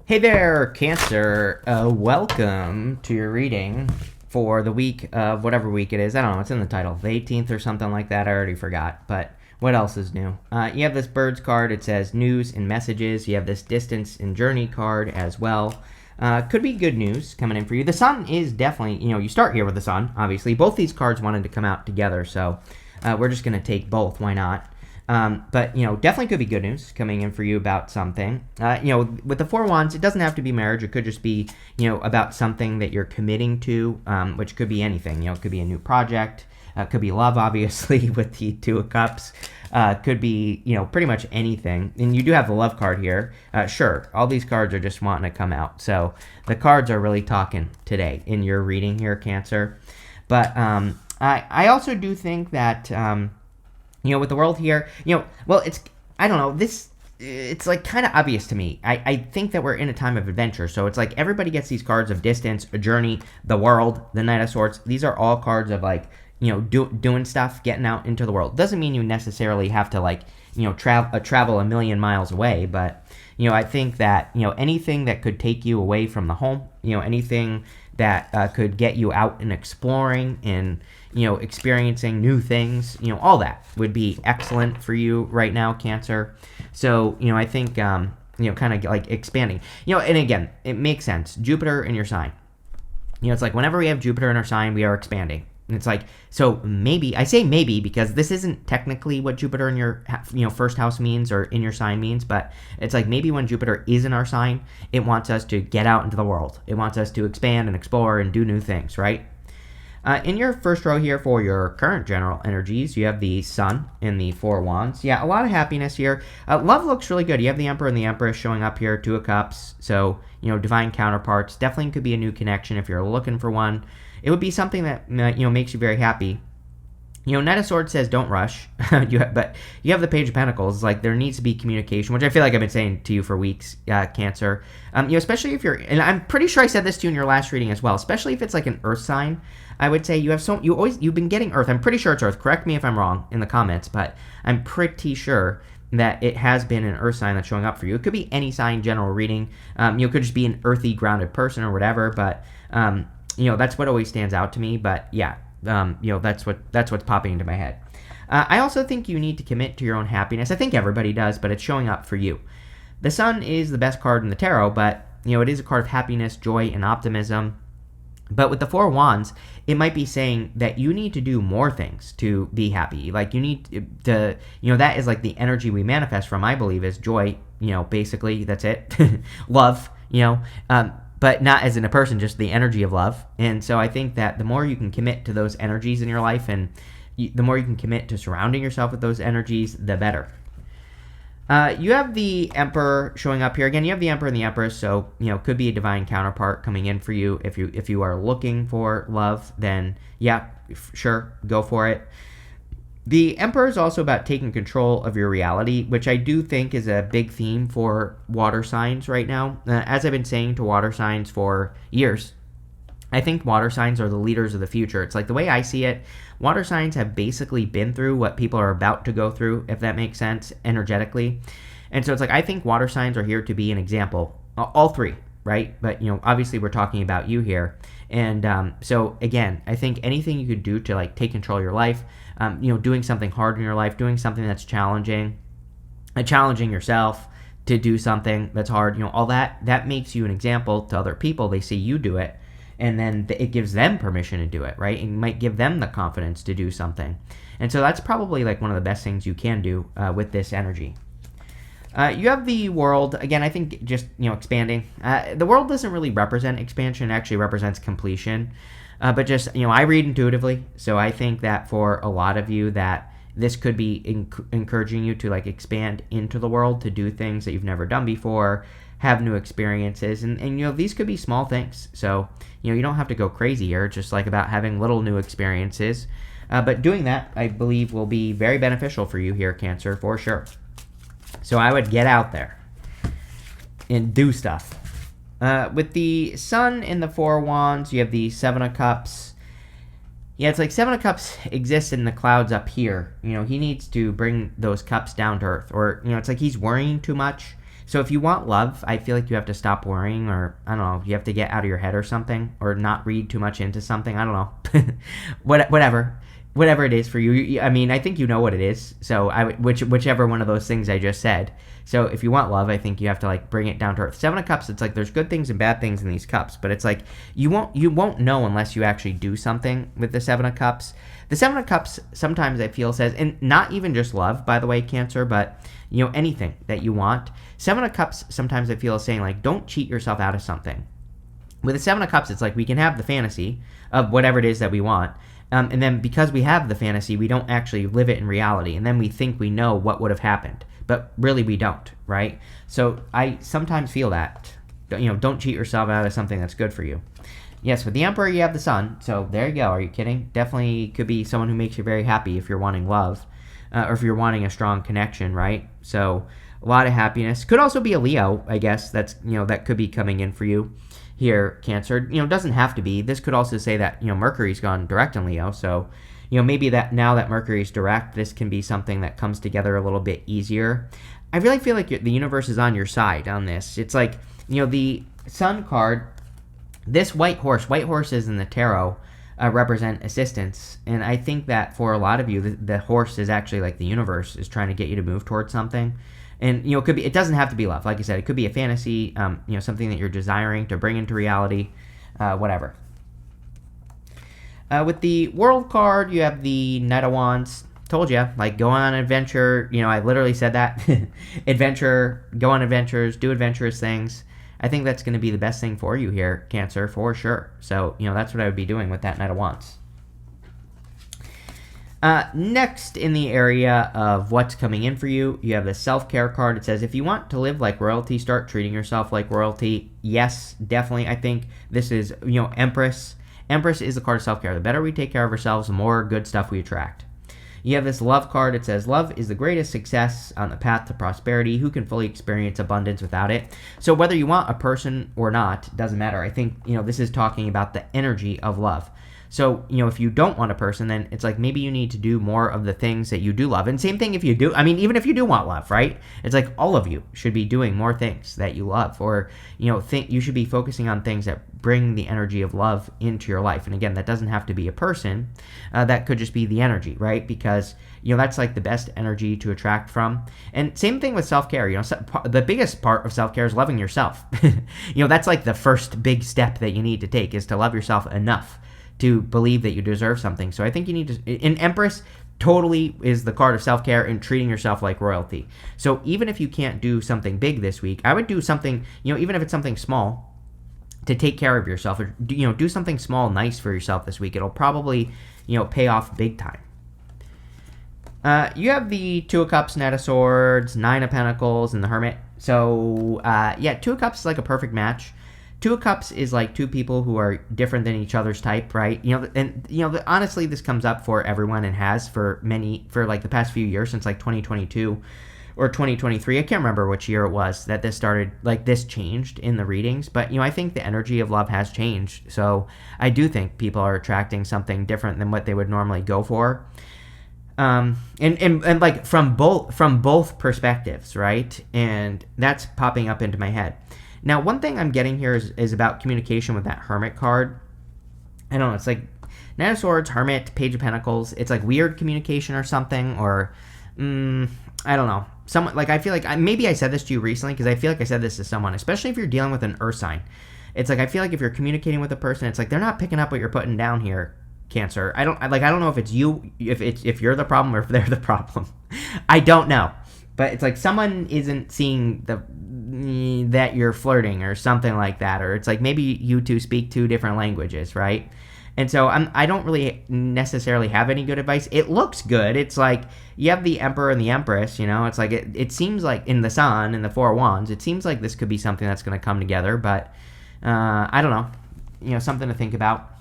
Hey there, Cancer. Welcome to your reading for the week of whatever week it is. I don't know. It's in the title. The 18th or something like that. I already forgot. But what else is new? You have this birds card. It says news and messages. You have this distance and journey card as well. Could be good news coming in for you. The sun is definitely, you start here with the sun, obviously. Both these cards wanted to come out together, so we're just going to take both. Why not? But definitely could be good news coming in for you about something. With the Four Wands, it doesn't have to be marriage. It could just be, about something that you're committing to, which could be anything. It could be a new project. Could be love, obviously, with the Two of Cups. Could be, pretty much anything. And you do have the love card here. Sure, all these cards are just wanting to come out. So the cards are really talking today in your reading here, Cancer. But I also do think that, with the world here, I don't know, it's like kind of obvious to me. I think that we're in a time of adventure. So it's like everybody gets these cards of distance, a journey, the world, the Knight of Swords. These are all cards of doing stuff, getting out into the world. Doesn't mean you necessarily have to travel a million miles away, but I think that anything that could take you away from the home, anything that could get you out and exploring and experiencing new things, all that would be excellent for you right now, Cancer. So I think kind of like expanding, and again, it makes sense. Jupiter in your sign, it's like whenever we have Jupiter in our sign, we are expanding. And it's like, so maybe, I say maybe because this isn't technically what Jupiter in your, first house means or in your sign means, but it's like maybe when Jupiter is in our sign, it wants us to get out into the world. It wants us to expand and explore and do new things, right? In your first row here for your current general energies, you have the Sun and the Four Wands. Yeah, a lot of happiness here. Love looks really good. You have the Emperor and the Empress showing up here, Two of Cups. So, divine counterparts. Definitely could be a new connection if you're looking for one. It would be something that, makes you very happy. Knight of Swords says don't rush, but you have the Page of Pentacles. Like, there needs to be communication, which I feel like I've been saying to you for weeks, Cancer. Especially if you're, and I'm pretty sure I said this to you in your last reading as well, especially if it's like an Earth sign. I would say you've been getting Earth. I'm pretty sure it's Earth. Correct me if I'm wrong in the comments, but I'm pretty sure that it has been an Earth sign that's showing up for you. It could be any sign, general reading. It could just be an earthy, grounded person or whatever, but that's what always stands out to me. But yeah, that's what's popping into my head. I also think you need to commit to your own happiness. I think everybody does, but it's showing up for you. The Sun is the best card in the tarot, but it is a card of happiness, joy, and optimism. But with the Four Wands, it might be saying that you need to do more things to be happy. Like, you need to, that is like the energy we manifest from, I believe, is joy. Basically, that's it. Love, but not as in a person, just the energy of love. And so I think that the more you can commit to those energies in your life and the more you can commit to surrounding yourself with those energies, the better. You have the Emperor showing up here. Again, you have the Emperor and the Empress, so, could be a divine counterpart coming in for you. If you are looking for love, then, yeah, sure, go for it. The Emperor is also about taking control of your reality, which I do think is a big theme for water signs right now. As I've been saying to water signs for years, I think water signs are the leaders of the future. It's like the way I see it, water signs have basically been through what people are about to go through, if that makes sense, energetically. And so it's like I think water signs are here to be an example. All three, right? But, obviously we're talking about you here. And so, again, I think anything you could do to, like, take control of your life, doing something hard in your life, doing something that's challenging, challenging yourself to do something that's hard, all that makes you an example to other people. They see you do it. And then it gives them permission to do it, right? It might give them the confidence to do something. And so that's probably like one of the best things you can do with this energy. You have the World. Again, I think just, expanding. The World doesn't really represent expansion. It actually represents completion. But just, I read intuitively. So I think that for a lot of you that this could be encouraging you to, like, expand into the world, to do things that you've never done before, have new experiences, and these could be small things. So, you don't have to go crazy here. It's just like about having little new experiences. But doing that, I believe, will be very beneficial for you here, Cancer, for sure. So I would get out there and do stuff. With the Sun and the Four Wands, you have the Seven of Cups. Yeah, it's like Seven of Cups exists in the clouds up here. He needs to bring those cups down to earth. Or, it's like he's worrying too much. So if you want love, I feel like you have to stop worrying, or I don't know, you have to get out of your head or something, or not read too much into something. I don't know. Whatever it is for you. I mean, I think you know what it is. So whichever one of those things I just said. So if you want love, I think you have to like bring it down to earth. Seven of Cups, it's like there's good things and bad things in these cups, but it's like you won't know unless you actually do something with the Seven of Cups. The Seven of Cups sometimes I feel says, and not even just love, by the way, Cancer, but anything that you want. Seven of Cups sometimes I feel is saying like don't cheat yourself out of something. With the Seven of Cups, it's like we can have the fantasy of whatever it is that we want. And then because we have the fantasy, we don't actually live it in reality. And then we think we know what would have happened. But really we don't, right? So I sometimes feel that. Don't cheat yourself out of something that's good for you. Yes, with the Emperor, you have the Sun. So there you go. Are you kidding? Definitely could be someone who makes you very happy if you're wanting love. Or if you're wanting a strong connection, right? So a lot of happiness. Could also be a Leo, I guess. That's that could be coming in for you here, Cancer. Doesn't have to be. This could also say that Mercury's gone direct in Leo, so maybe that now that Mercury's direct, this can be something that comes together a little bit easier. I really feel like the universe is on your side on this. It's like the Sun card, this white horses in the tarot represent assistance, and I think that for a lot of you, the horse is actually like the universe is trying to get you to move towards something. And it could be. It doesn't have to be love. Like I said, it could be a fantasy. Something that you're desiring to bring into reality. Whatever. With the World card, you have the Knight of Wands. Told you, like go on an adventure. I literally said that. Adventure. Go on adventures. Do adventurous things. I think that's going to be the best thing for you here, Cancer, for sure. So that's what I would be doing with that Knight of Wands. Next, in the area of what's coming in for you, you have the self-care card. It says, if you want to live like royalty, start treating yourself like royalty. Yes, definitely. I think this is, Empress. Empress is the card of self-care. The better we take care of ourselves, the more good stuff we attract. You have this love card. It says, love is the greatest success on the path to prosperity. Who can fully experience abundance without it? So whether you want a person or not, doesn't matter. I think, this is talking about the energy of love. So, if you don't want a person, then it's like maybe you need to do more of the things that you do love. And same thing if you do, even if you do want love, right? It's like all of you should be doing more things that you love, or, you should be focusing on things that bring the energy of love into your life. And again, that doesn't have to be a person. That could just be the energy, right? Because, that's like the best energy to attract from. And same thing with self-care. The biggest part of self-care is loving yourself. That's like the first big step that you need to take, is to love yourself enough to believe that you deserve something. So I think you need to, in Empress, totally is the card of self-care and treating yourself like royalty. So even if you can't do something big this week, I would do something, even if it's something small, to take care of yourself, or do something small, nice for yourself this week. It'll probably, pay off big time. You have the Two of Cups, Knight of Swords, Nine of Pentacles, and the Hermit. So, Two of Cups is like a perfect match. Two of Cups is like two people who are different than each other's type, right? Honestly, this comes up for everyone and has for like the past few years, since like 2022 or 2023. I can't remember which year it was that this started, like this changed in the readings. But, I think the energy of love has changed. So I do think people are attracting something different than what they would normally go for. And like from both perspectives, right? And that's popping up into my head. Now, one thing I'm getting here is about communication with that Hermit card. I don't know, it's like Knight of Swords, Hermit, Page of Pentacles. It's like weird communication or something, or I don't know. I feel like maybe I said this to you recently, because I feel like I said this to someone, especially if you're dealing with an earth sign. It's like I feel like if you're communicating with a person, it's like they're not picking up what you're putting down here, Cancer. I don't know if it's you, if you're the problem, or if they're the problem. I don't know. But it's like someone isn't seeing that you're flirting or something like that. Or it's like maybe you two speak two different languages, right? And so I don't really necessarily have any good advice. It looks good. It's like you have the Emperor and the Empress, It's like it seems like in the Sun and the Four of Wands, it seems like this could be something that's going to come together. But I don't know. Something to think about.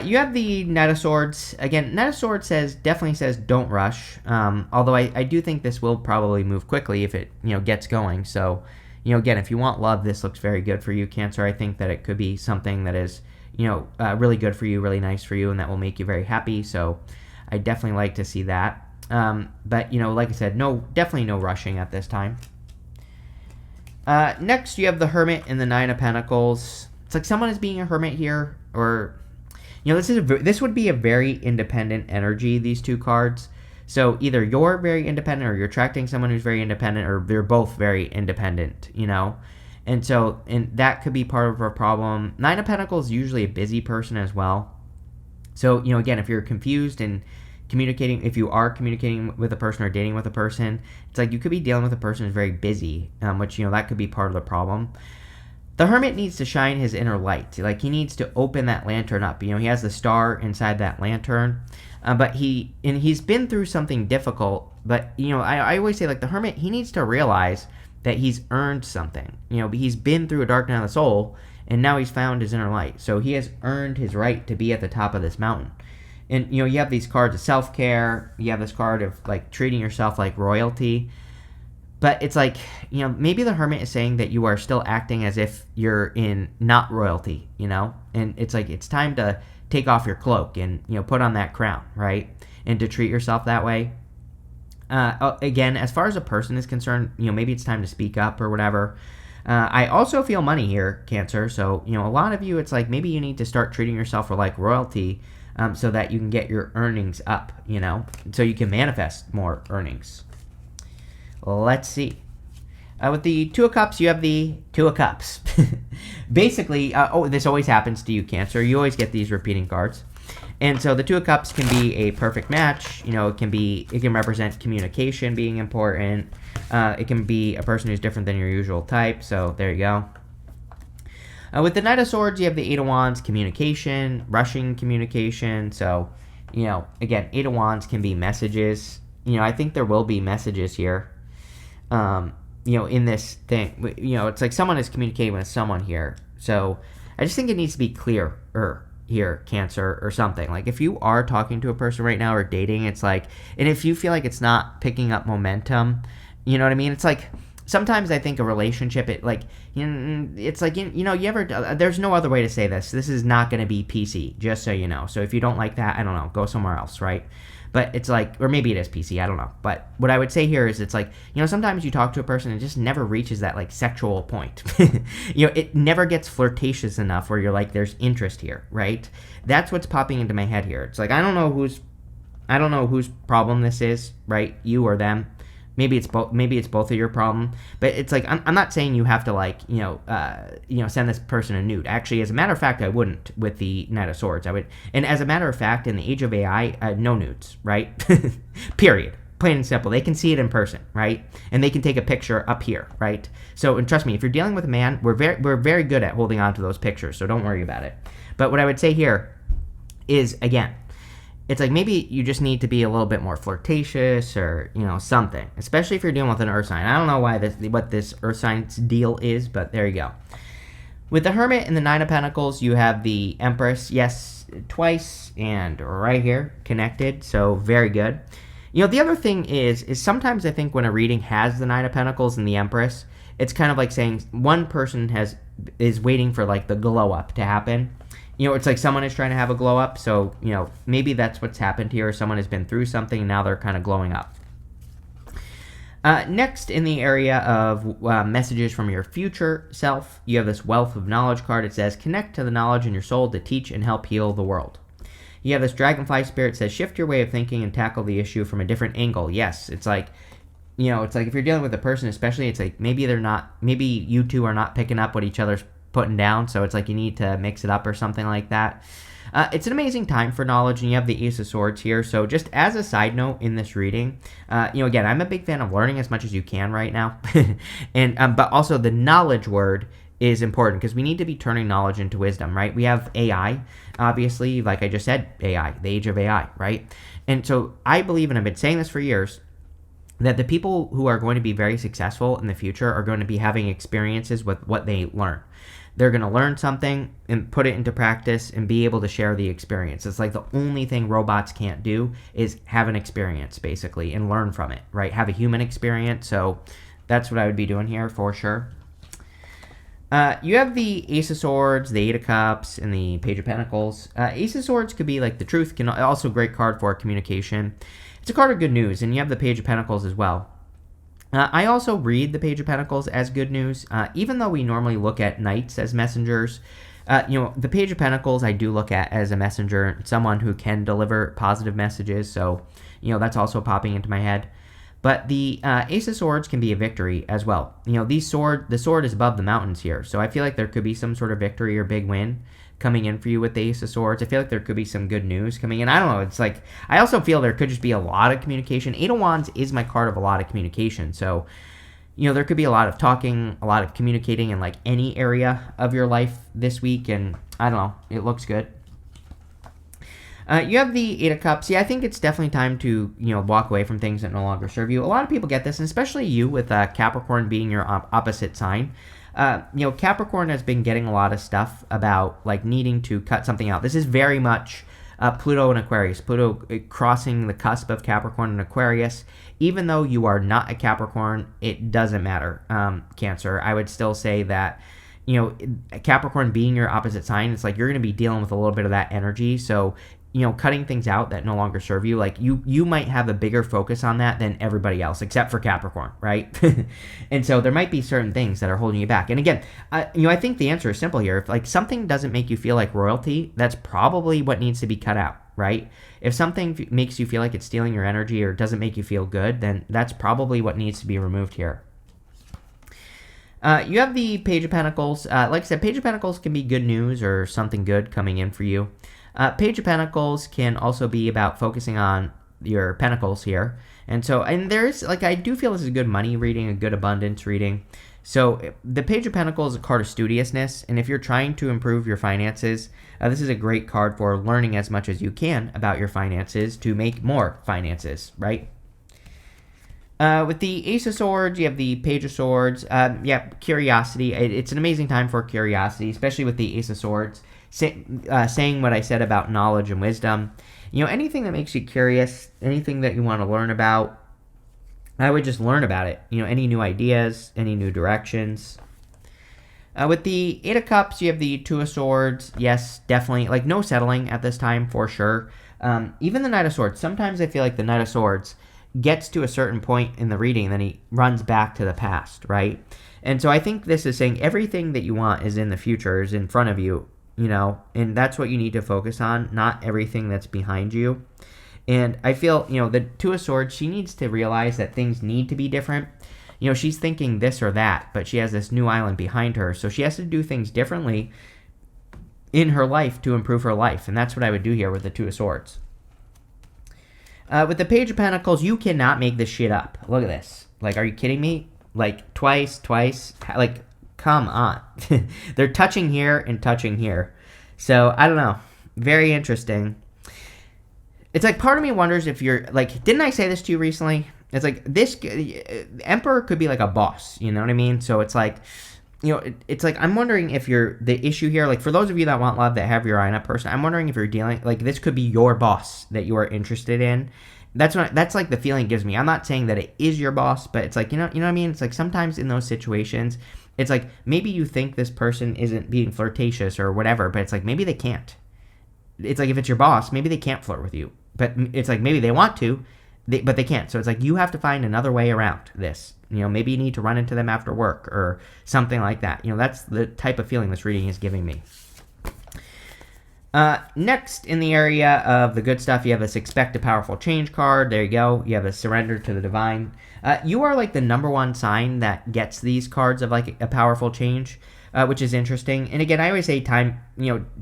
You have the Knight of Swords. Again, Knight of Swords definitely says don't rush. Although I do think this will probably move quickly if it gets going. So, again, if you want love, this looks very good for you, Cancer. I think that it could be something that is really good for you, really nice for you, and that will make you very happy. So I definitely like to see that. But like I said, definitely no rushing at this time. Next, you have the Hermit and the Nine of Pentacles. It's like someone is being a hermit here, or this would be a very independent energy. These two cards. So either you're very independent, or you're attracting someone who's very independent, or they're both very independent. And that could be part of our problem. Nine of Pentacles is usually a busy person as well. So again, if you're confused and if you are communicating with a person or dating with a person, it's like you could be dealing with a person who's very busy, which that could be part of the problem. The Hermit needs to shine his inner light. Like, he needs to open that lantern up. He has the star inside that lantern, but he's been through something difficult. But I always say, like, the Hermit, he needs to realize that he's earned something. He's been through a dark night of the soul, and now he's found his inner light. So he has earned his right to be at the top of this mountain. And you have these cards of self-care. You have this card of like treating yourself like royalty. But it's like, maybe the Hermit is saying that you are still acting as if you're in not royalty, and it's like, it's time to take off your cloak and, put on that crown, right? And to treat yourself that way. Again, as far as a person is concerned, maybe it's time to speak up or whatever. I also feel money here, Cancer. So, a lot of you, it's like, maybe you need to start treating yourself like royalty, so that you can get your earnings up, so you can manifest more earnings. Let's see. With the Two of Cups, you have the Two of Cups. Basically, this always happens to you, Cancer. You always get these repeating cards. And so the Two of Cups can be a perfect match. It can represent communication being important. It can be a person who's different than your usual type. So there you go. With the Knight of Swords, you have the Eight of Wands, communication, rushing communication. So, again, Eight of Wands can be messages. I think there will be messages here. In this thing, it's like someone is communicating with someone here. So I just think it needs to be clearer here, Cancer, or something. Like, if you are talking to a person right now or dating, it's like, and if you feel like it's not picking up momentum, you know what I mean? It's like, sometimes I think a relationship, it's like, there's no other way to say this. This is not going to be PC, just so you know. So if you don't like that, I don't know, go somewhere else, right? But it's like, or maybe it is PC, I don't know. But what I would say here is, it's like, sometimes you talk to a person and it just never reaches that, like, sexual point. It never gets flirtatious enough where you're like, there's interest here, right? That's what's popping into my head here. It's like, I don't know whose problem this is, right? You or them. Maybe it's both of your problem, but it's like, I'm not saying you have to, like, send this person a nude. Actually, as a matter of fact, I wouldn't with the Knight of Swords. I would, and as a matter of fact, in the age of AI, no nudes, right? Period. Plain and simple. They can see it in person, right? And they can take a picture up here, right? So, and trust me, if you're dealing with a man, we're very good at holding on to those pictures, so don't worry about it. But what I would say here is, again, it's like, maybe you just need to be a little bit more flirtatious, or something, especially if you're dealing with an earth sign. I don't know what this earth sign's deal is, but there you go. With the Hermit and the Nine of Pentacles, you have the Empress, yes, twice, and right here, connected, so very good. The other thing is sometimes I think when a reading has the Nine of Pentacles and the Empress, it's kind of like saying one person is waiting for, like, the glow up to happen. It's like someone is trying to have a glow up, so, maybe that's what's happened here. Someone has been through something, and now they're kind of glowing up. Next, in the area of messages from your future self, you have this Wealth of Knowledge card. It says, connect to the knowledge in your soul to teach and help heal the world. You have this Dragonfly Spirit. It says, shift your way of thinking and tackle the issue from a different angle. Yes, it's like, it's like if you're dealing with a person, especially, it's like maybe you two are not picking up what each other's putting down, so it's like you need to mix it up or something like that. It's an amazing time for knowledge, and you have the Ace of Swords here. So just as a side note in this reading, again, I'm a big fan of learning as much as you can right now, and but also the knowledge word is important, because we need to be turning knowledge into wisdom, right? We have AI, obviously, like I just said, AI, the age of AI, right? And so I believe, and I've been saying this for years, that the people who are going to be very successful in the future are going to be having experiences with what they learn. They're going to learn something and put it into practice and be able to share the experience. It's like the only thing robots can't do is have an experience, basically, and learn from it, right? Have a human experience. So that's what I would be doing here for sure. You have the Ace of Swords, the Eight of Cups, and the Page of Pentacles. Ace of Swords could be like the truth, also a great card for communication. It's a card of good news, and you have the Page of Pentacles as well. I also read the Page of Pentacles as good news, even though we normally look at knights as messengers. The Page of Pentacles I do look at as a messenger, someone who can deliver positive messages. So, that's also popping into my head. But the Ace of Swords can be a victory as well. The sword is above the mountains here. So I feel like there could be some sort of victory or big win coming in for you with the Ace of Swords. I feel like there could be some good news coming in. I don't know. It's like, I also feel there could just be a lot of communication. Eight of Wands is my card of a lot of communication. So, there could be a lot of talking, a lot of communicating in like any area of your life this week. And I don't know. It looks good. You have the Eight of Cups. Yeah, I think it's definitely time to, walk away from things that no longer serve you. A lot of people get this, and especially you with Capricorn being your opposite sign. Capricorn has been getting a lot of stuff about like needing to cut something out. This is very much Pluto and Aquarius. Pluto crossing the cusp of Capricorn and Aquarius. Even though you are not a Capricorn, it doesn't matter, Cancer. I would still say that, Capricorn being your opposite sign, it's like you're going to be dealing with a little bit of that energy. So, cutting things out that no longer serve you, like you might have a bigger focus on that than everybody else, except for Capricorn, right? And so there might be certain things that are holding you back. And again, I think the answer is simple here. If like something doesn't make you feel like royalty, that's probably what needs to be cut out, right? If something makes you feel like it's stealing your energy or doesn't make you feel good, then that's probably what needs to be removed here. You have the Page of Pentacles. Like I said, Page of Pentacles can be good news or something good coming in for you. Page of Pentacles can also be about focusing on your pentacles here. And there's, like, I do feel this is a good money reading, a good abundance reading. So the Page of Pentacles is a card of studiousness. And if you're trying to improve your finances, this is a great card for learning as much as you can about your finances to make more finances, right? With the Ace of Swords, you have the Page of Swords. Curiosity. It's an amazing time for curiosity, especially with the Ace of Swords. Saying what I said about knowledge and wisdom. Anything that makes you curious, anything that you want to learn about, I would just learn about it. Any new ideas, any new directions. With the Eight of Cups, you have the Two of Swords. Yes, definitely. Like, no settling at this time, for sure. Even the Knight of Swords. Sometimes I feel like the Knight of Swords gets to a certain point in the reading, then he runs back to the past, right? And so I think this is saying everything that you want is in the future, is in front of you, and that's what you need to focus on, not everything that's behind you. And I feel, the Two of Swords, she needs to realize that things need to be different. She's thinking this or that, but she has this new island behind her, so she has to do things differently in her life to improve her life, and that's what I would do here with the Two of Swords. With the Page of Pentacles, you cannot make this shit up. Look at this. Like, are you kidding me? Like, twice. Like, come on. They're touching here and touching here. So, I don't know. Very interesting. It's like, part of me wonders if you're, like, didn't I say this to you recently? It's like, this Emperor could be like a boss, you know what I mean? So, it's like, it's like, I'm wondering if you're, the issue here, like, for those of you that want love, that have your eye on a person, I'm wondering if you're dealing, like, this could be your boss that you are interested in. That's like the feeling it gives me. I'm not saying that it is your boss, but it's like, you know what I mean? It's like, sometimes in those situations, it's like, maybe you think this person isn't being flirtatious or whatever, but it's like, maybe they can't. It's like, if it's your boss, maybe they can't flirt with you. But it's like, maybe they want to, but they can't. So it's like, you have to find another way around this. Maybe you need to run into them after work or something like that. That's the type of feeling this reading is giving me. Next, in the area of the good stuff, you have this Expect a Powerful Change card. There you go. You have a Surrender to the Divine. You are like the number one sign that gets these cards of like a powerful change, which is interesting. And again, I always say time,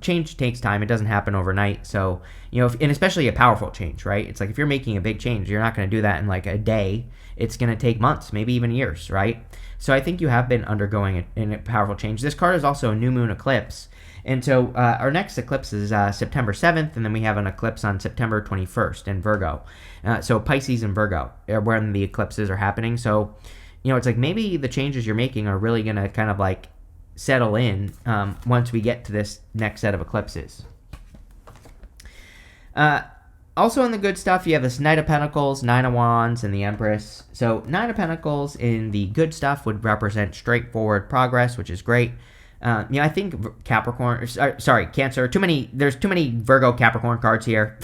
change takes time. It doesn't happen overnight. So, and especially a powerful change, right? It's like, if you're making a big change, you're not going to do that in like a day. It's going to take months, maybe even years, right? So I think you have been undergoing a powerful change. This card is also a new moon eclipse. And so our next eclipse is September 7th, and then we have an eclipse on September 21st in Virgo. So Pisces and Virgo are when the eclipses are happening. So, it's like, maybe the changes you're making are really going to kind of like settle in once we get to this next set of eclipses. Also in the good stuff, you have this Knight of Pentacles, Nine of Wands, and the Empress. So Nine of Pentacles in the good stuff would represent straightforward progress, which is great. I think Capricorn, sorry, Cancer, there's too many Virgo Capricorn cards here.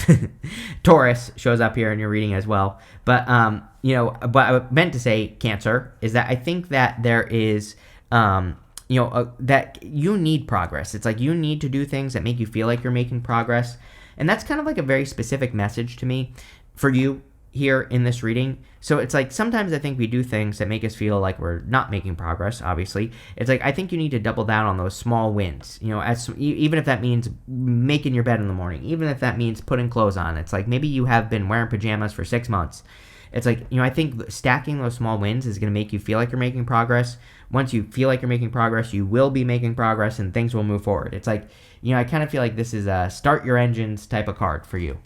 Taurus shows up here in your reading as well. But, what I meant to say, Cancer, is that I think that there is, that you need progress. It's like you need to do things that make you feel like you're making progress. And that's kind of like a very specific message to me for you here in this reading. So it's like sometimes I think we do things that make us feel like we're not making progress, obviously. It's like I think you need to double down on those small wins, even if that means making your bed in the morning, even if that means putting clothes on. It's like maybe you have been wearing pajamas for 6 months. It's like, I think stacking those small wins is going to make you feel like you're making progress. Once you feel like you're making progress, you will be making progress and things will move forward. It's like, I kind of feel like this is a start your engines type of card for you.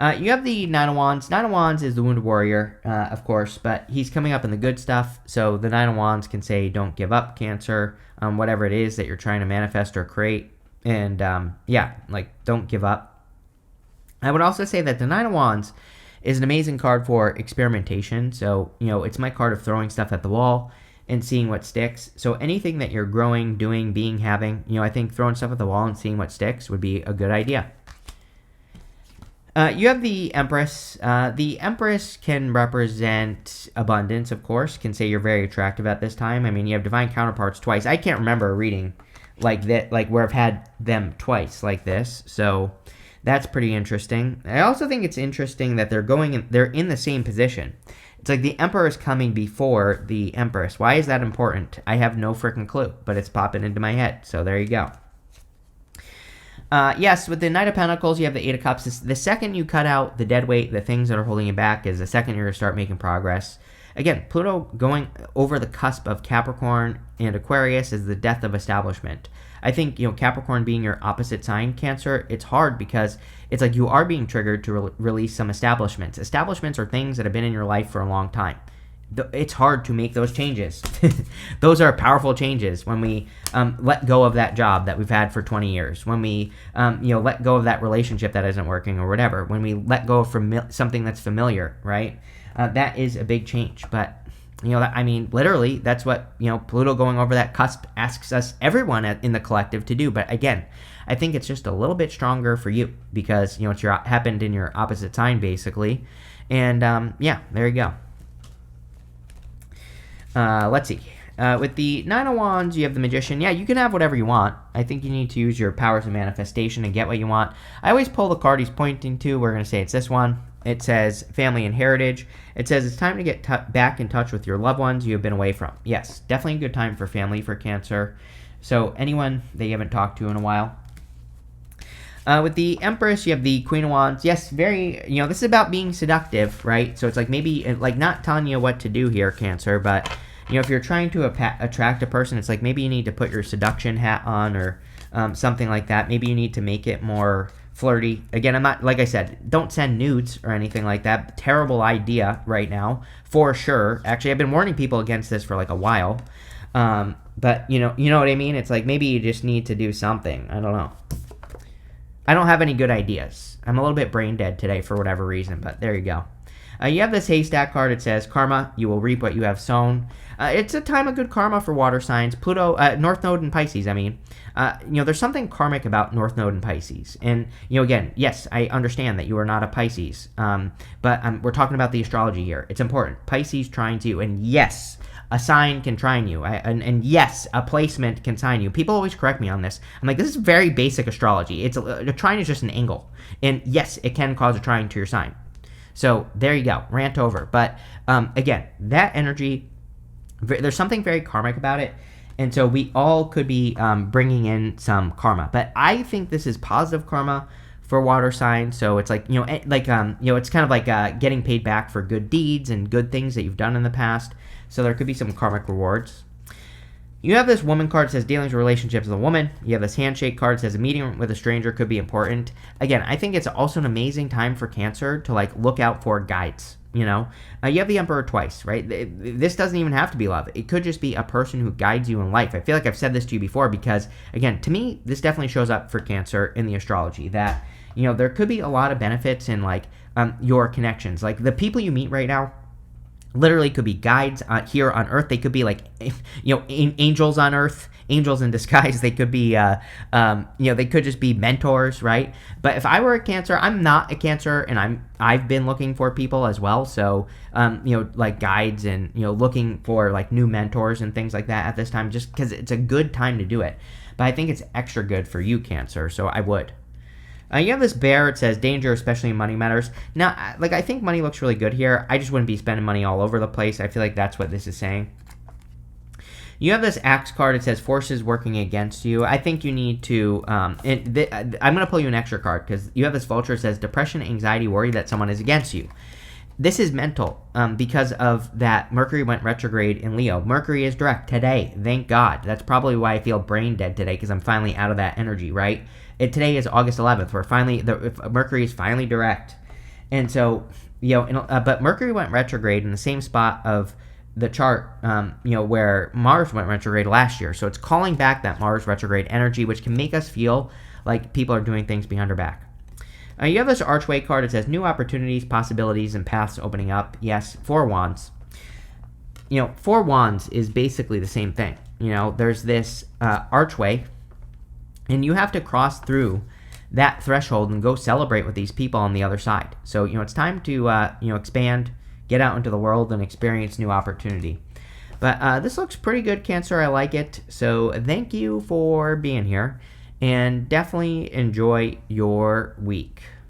You have the Nine of Wands. Nine of Wands is the Wounded Warrior, of course, but he's coming up in the good stuff. So the Nine of Wands can say, don't give up, Cancer, whatever it is that you're trying to manifest or create. And don't give up. I would also say that the Nine of Wands is an amazing card for experimentation. So, it's my card of throwing stuff at the wall and seeing what sticks. So anything that you're growing, doing, being, having, I think throwing stuff at the wall and seeing what sticks would be a good idea. You have the Empress. The Empress can represent abundance, of course. Can say you're very attractive at this time. I mean, you have divine counterparts twice. I can't remember a reading like that, like where I've had them twice like this. So that's pretty interesting. I also think it's interesting that they're in the same position. It's like the Emperor is coming before the Empress. Why is that important? I have no freaking clue, but it's popping into my head. So there you go. Yes, with the Knight of Pentacles, you have the Eight of Cups. The second you cut out the dead weight, the things that are holding you back, is the second you're going to start making progress. Again, Pluto going over the cusp of Capricorn and Aquarius is the death of establishment. I think, Capricorn being your opposite sign, Cancer, it's hard because it's like you are being triggered to release some establishments. Establishments are things that have been in your life for a long time. It's hard to make those changes. Those are powerful changes when we let go of that job that we've had for 20 years, when we let go of that relationship that isn't working or whatever, when we let go of something that's familiar, right? That is a big change. But, literally, that's what, Pluto going over that cusp asks us, everyone in the collective, to do. But again, I think it's just a little bit stronger for you because, it's happened in your opposite sign, basically. And, there you go. Let's see. With the Nine of Wands, you have the Magician. Yeah, you can have whatever you want. I think you need to use your powers of manifestation and get what you want. I always pull the card he's pointing to. We're going to say it's this one. It says family and heritage. It says it's time to get back in touch with your loved ones you have been away from. Yes, definitely a good time for family for Cancer. So anyone that you haven't talked to in a while. With the Empress, you have the Queen of Wands. Yes, very, this is about being seductive, right? So it's like maybe, not telling you what to do here, Cancer, but, if you're trying to attract a person, it's like maybe you need to put your seduction hat on or something like that. Maybe you need to make it more flirty. Again, I'm not, like I said, don't send nudes or anything like that. Terrible idea right now, for sure. Actually, I've been warning people against this for like a while. But, you know what I mean? It's like maybe you just need to do something. I don't know. I don't have any good ideas. I'm a little bit brain dead today for whatever reason, but there you go. You have this haystack card. It says, karma, you will reap what you have sown. It's a time of good karma for water signs. Pluto, North Node and Pisces, there's something karmic about North Node and Pisces. And, again, yes, I understand that you are not a Pisces, but we're talking about the astrology here. It's important. Pisces trines you, and yes, a sign can trine you, and yes, a placement can sign you. People always correct me on this. I'm like, this is very basic astrology. A trine is just an angle, and yes, it can cause a trine to your sign. So there you go, rant over. But again, that energy, there's something very karmic about it, and so we all could be bringing in some karma. But I think this is positive karma for water signs. So it's like, it's kind of like getting paid back for good deeds and good things that you've done in the past. So there could be some karmic rewards. You have this woman card that says dealings with relationships with a woman. You have this handshake card that says a meeting with a stranger could be important. Again, I think it's also an amazing time for Cancer to look out for guides. You have the Emperor twice, right? This doesn't even have to be love. It could just be a person who guides you in life. I feel like I've said this to you before because, again, to me, this definitely shows up for Cancer in the astrology that, there could be a lot of benefits in your connections. Like the people you meet right now, literally could be guides here on earth. They could be like, angels on earth, angels in disguise. They could be they could just be mentors, right? But if I were a Cancer, I'm not a Cancer, and I've been looking for people as well, so like guides, and looking for like new mentors and things like that at this time, just because it's a good time to do it. But I think it's extra good for you, Cancer, so I would. You have this bear. It says danger, especially in money matters. Now, I think money looks really good here. I just wouldn't be spending money all over the place. I feel like that's what this is saying. You have this axe card. It says forces working against you. I think you need to. I'm going to pull you an extra card because you have this vulture. It says depression, anxiety, worry that someone is against you. This is mental because of that Mercury went retrograde in Leo. Mercury is direct today. Thank God. That's probably why I feel brain dead today, because I'm finally out of that energy, right? Today is August 11th. Mercury is finally direct. And so, but Mercury went retrograde in the same spot of the chart, where Mars went retrograde last year. So it's calling back that Mars retrograde energy, which can make us feel like people are doing things behind our back. You have this Archway card. It says new opportunities, possibilities, and paths opening up. Yes, Four Wands. Four Wands is basically the same thing. There's this archway, and you have to cross through that threshold and go celebrate with these people on the other side. So, it's time to, expand, get out into the world, and experience new opportunity. But this looks pretty good, Cancer. I like it. So thank you for being here, and definitely enjoy your week.